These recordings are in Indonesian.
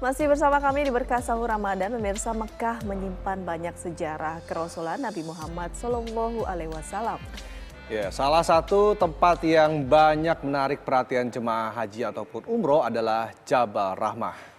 Masih bersama kami di Berkah Sahur Ramadan, pemirsa. Mekah menyimpan banyak sejarah kerasulan Nabi Muhammad SAW. Ya, salah satu tempat yang banyak menarik perhatian jemaah haji ataupun umroh adalah Jabal Rahmah.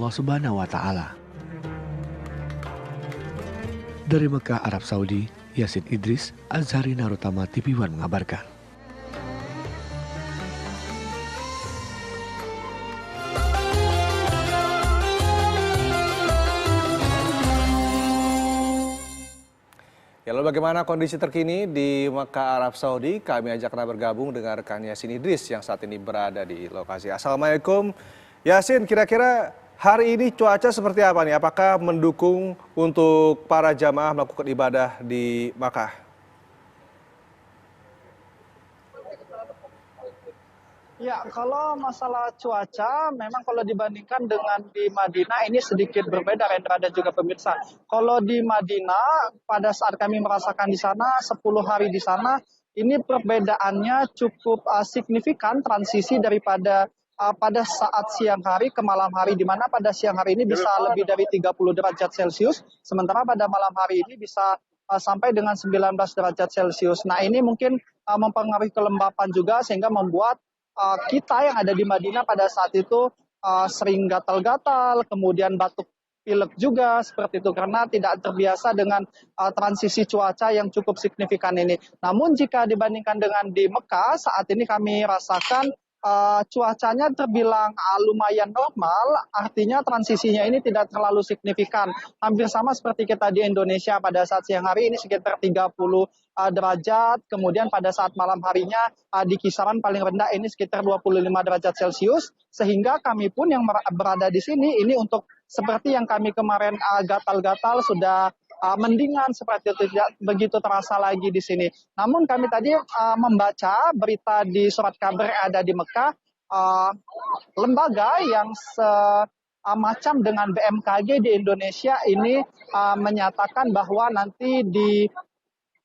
Allah Subhanahu wa Ta'ala. Dari Mekah, Arab Saudi, Yasin Idris, Azhari Narutama TV One mengabarkan. Ya, lalu bagaimana kondisi terkini di Mekah, Arab Saudi? Kami ajak Anda bergabung dengan rekan Yasin Idris yang saat ini berada di lokasi. Assalamualaikum Yasin, kira-kira hari ini cuaca seperti apa nih? Apakah mendukung untuk para jamaah melakukan ibadah di Makkah? Ya, kalau masalah cuaca, memang kalau dibandingkan dengan di Madinah ini sedikit berbeda, Rendra dan juga pemirsa. Kalau di Madinah, pada saat kami merasakan di sana, 10 hari di sana, ini perbedaannya cukup signifikan transisi daripada pada saat siang hari ke malam hari, di mana pada siang hari ini bisa lebih dari 30 derajat Celcius, sementara pada malam hari ini bisa sampai dengan 19 derajat Celcius. Nah, ini mungkin mempengaruhi kelembapan juga, sehingga membuat kita yang ada di Madinah pada saat itu sering gatal-gatal, kemudian batuk pilek juga seperti itu karena tidak terbiasa dengan transisi cuaca yang cukup signifikan ini. Namun jika dibandingkan dengan di Mekah, saat ini kami rasakan cuacanya terbilang lumayan normal, artinya transisinya ini tidak terlalu signifikan. Hampir sama seperti kita di Indonesia pada saat siang hari ini sekitar 30 derajat, kemudian pada saat malam harinya di kisaran paling rendah ini sekitar 25 derajat Celcius, sehingga kami pun yang berada di sini ini untuk seperti yang kami kemarin gatal-gatal sudah mendingan seperti itu, tidak begitu terasa lagi di sini. Namun kami tadi membaca berita di surat kabar yang ada di Mekah, lembaga yang macam dengan BMKG di Indonesia ini menyatakan bahwa nanti di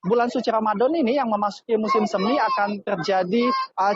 bulan suci Ramadan ini yang memasuki musim semi akan terjadi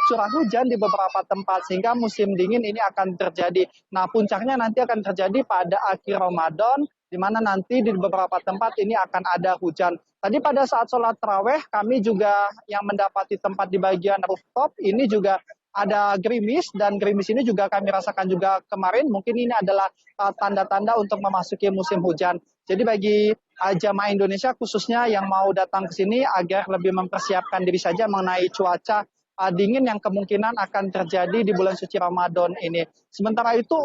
curah hujan di beberapa tempat sehingga musim dingin ini akan terjadi. Nah, puncaknya nanti akan terjadi pada akhir Ramadan di mana nanti di beberapa tempat ini akan ada hujan. Tadi pada saat sholat taraweh kami juga yang mendapati tempat di bagian rooftop ini juga ada gerimis dan gerimis ini juga kami rasakan juga kemarin. Mungkin ini adalah tanda-tanda untuk memasuki musim hujan. Jadi bagi jamaah Indonesia khususnya yang mau datang ke sini agar lebih mempersiapkan diri saja mengenai cuaca dingin yang kemungkinan akan terjadi di bulan suci Ramadan ini. Sementara itu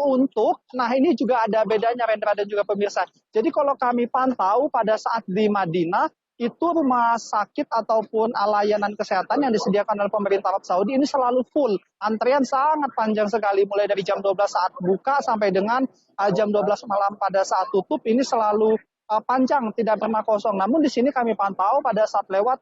nah ini juga ada bedanya Rendra dan juga pemirsa. Jadi kalau kami pantau pada saat di Madinah, itu rumah sakit ataupun layanan kesehatan yang disediakan oleh pemerintah Arab Saudi ini selalu full. Antrian sangat panjang sekali, mulai dari jam 12 saat buka sampai dengan jam 12 malam pada saat tutup, ini selalu panjang, tidak pernah kosong. Namun di sini kami pantau pada saat lewat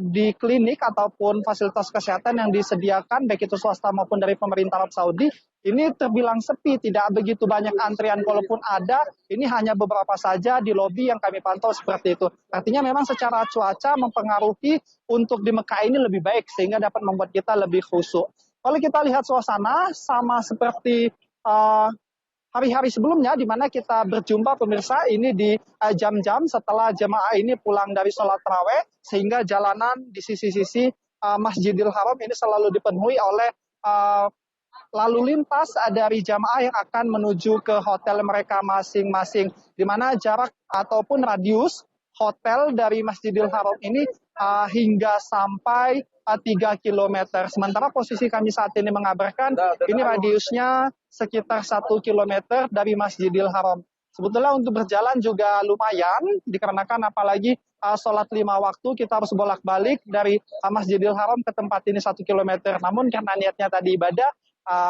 di klinik ataupun fasilitas kesehatan yang disediakan, baik itu swasta maupun dari pemerintah Arab Saudi, ini terbilang sepi, tidak begitu banyak antrian. Kalaupun ada, ini hanya beberapa saja di lobi yang kami pantau seperti itu. Artinya memang secara cuaca mempengaruhi untuk di Mekah ini lebih baik, sehingga dapat membuat kita lebih khusyuk. Kalau kita lihat suasana, sama seperti hari-hari sebelumnya, di mana kita berjumpa pemirsa ini di jam-jam setelah jemaah ini pulang dari sholat taraweh, sehingga jalanan di sisi-sisi Masjidil Haram ini selalu dipenuhi oleh lalu lintas dari jamaah yang akan menuju ke hotel mereka masing-masing, di mana jarak ataupun radius hotel dari Masjidil Haram ini hingga sampai 3 kilometer. Sementara posisi kami saat ini mengabarkan ini radiusnya sekitar 1 kilometer dari Masjidil Haram. Sebetulnya untuk berjalan juga lumayan, dikarenakan apalagi sholat 5 waktu kita harus bolak-balik dari Masjidil Haram ke tempat ini 1 kilometer. Namun karena niatnya tadi ibadah,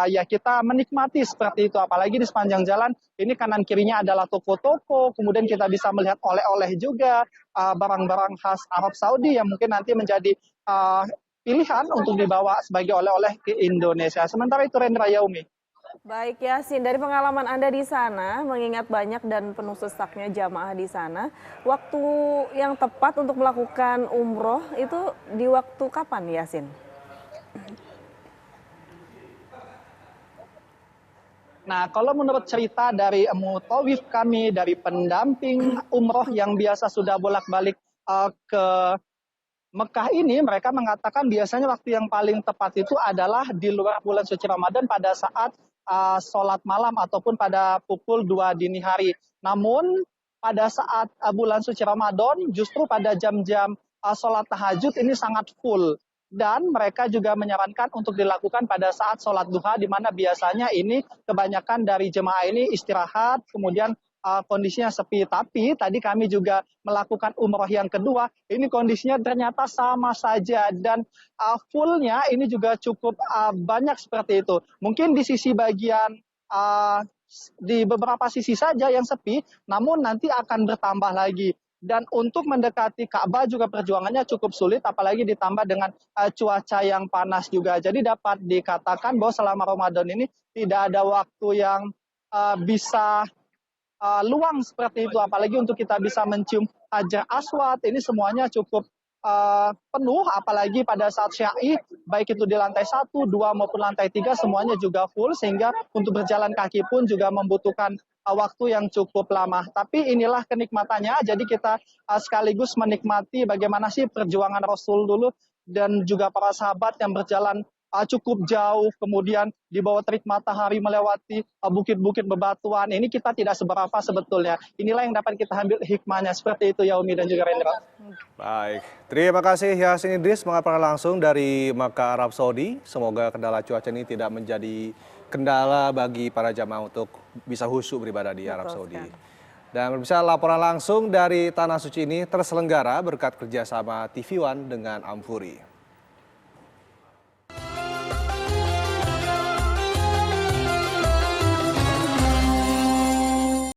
ya kita menikmati seperti itu. Apalagi di sepanjang jalan ini kanan kirinya adalah toko-toko, kemudian kita bisa melihat oleh-oleh juga, barang-barang khas Arab Saudi yang mungkin nanti menjadi pilihan untuk dibawa sebagai oleh-oleh ke Indonesia. Sementara itu Rendra, Yaumi. Baik Yasin, dari pengalaman Anda di sana, mengingat banyak dan penuh sesaknya jamaah di sana, waktu yang tepat untuk melakukan umroh itu di waktu kapan Yasin? Nah, kalau menurut cerita dari mutawif kami, dari pendamping umroh yang biasa sudah bolak-balik ke Mekah ini, mereka mengatakan biasanya waktu yang paling tepat itu adalah di luar bulan suci Ramadan pada saat sholat malam ataupun pada pukul 2 dini hari. Namun pada saat bulan suci Ramadan justru pada jam-jam sholat tahajud ini sangat full. Dan mereka juga menyarankan untuk dilakukan pada saat sholat duha, di mana biasanya ini kebanyakan dari jemaah ini istirahat, kemudian kondisinya sepi. Tapi tadi kami juga melakukan umroh yang kedua, ini kondisinya ternyata sama saja dan fullnya ini juga cukup banyak seperti itu. Mungkin di sisi bagian di beberapa sisi saja yang sepi, namun nanti akan bertambah lagi. Dan untuk mendekati Ka'bah juga perjuangannya cukup sulit, apalagi ditambah dengan cuaca yang panas juga. Jadi dapat dikatakan bahwa selama Ramadan ini tidak ada waktu yang bisa luang seperti itu, apalagi untuk kita bisa mencium Hajar Aswad, ini semuanya cukup penuh, apalagi pada saat Sya'i, baik itu di lantai 1, 2 maupun lantai 3, semuanya juga full, sehingga untuk berjalan kaki pun juga membutuhkan waktu yang cukup lama. Tapi inilah kenikmatannya, jadi kita sekaligus menikmati bagaimana sih perjuangan Rasul dulu, dan juga para sahabat yang berjalan cukup jauh, kemudian di bawah terik matahari melewati bukit-bukit bebatuan. Ini kita tidak seberapa sebetulnya. Inilah yang dapat kita ambil hikmahnya. Seperti itu Yaumi dan juga Rendra. Baik, terima kasih Yasin Idris mengabarkan langsung dari Makkah, Arab Saudi. Semoga kendala cuaca ini tidak menjadi kendala bagi para jamaah untuk bisa khusyuk beribadah di Arab Saudi. Dan bisa laporan langsung dari Tanah Suci ini terselenggara berkat kerjasama TV One dengan Amfuri.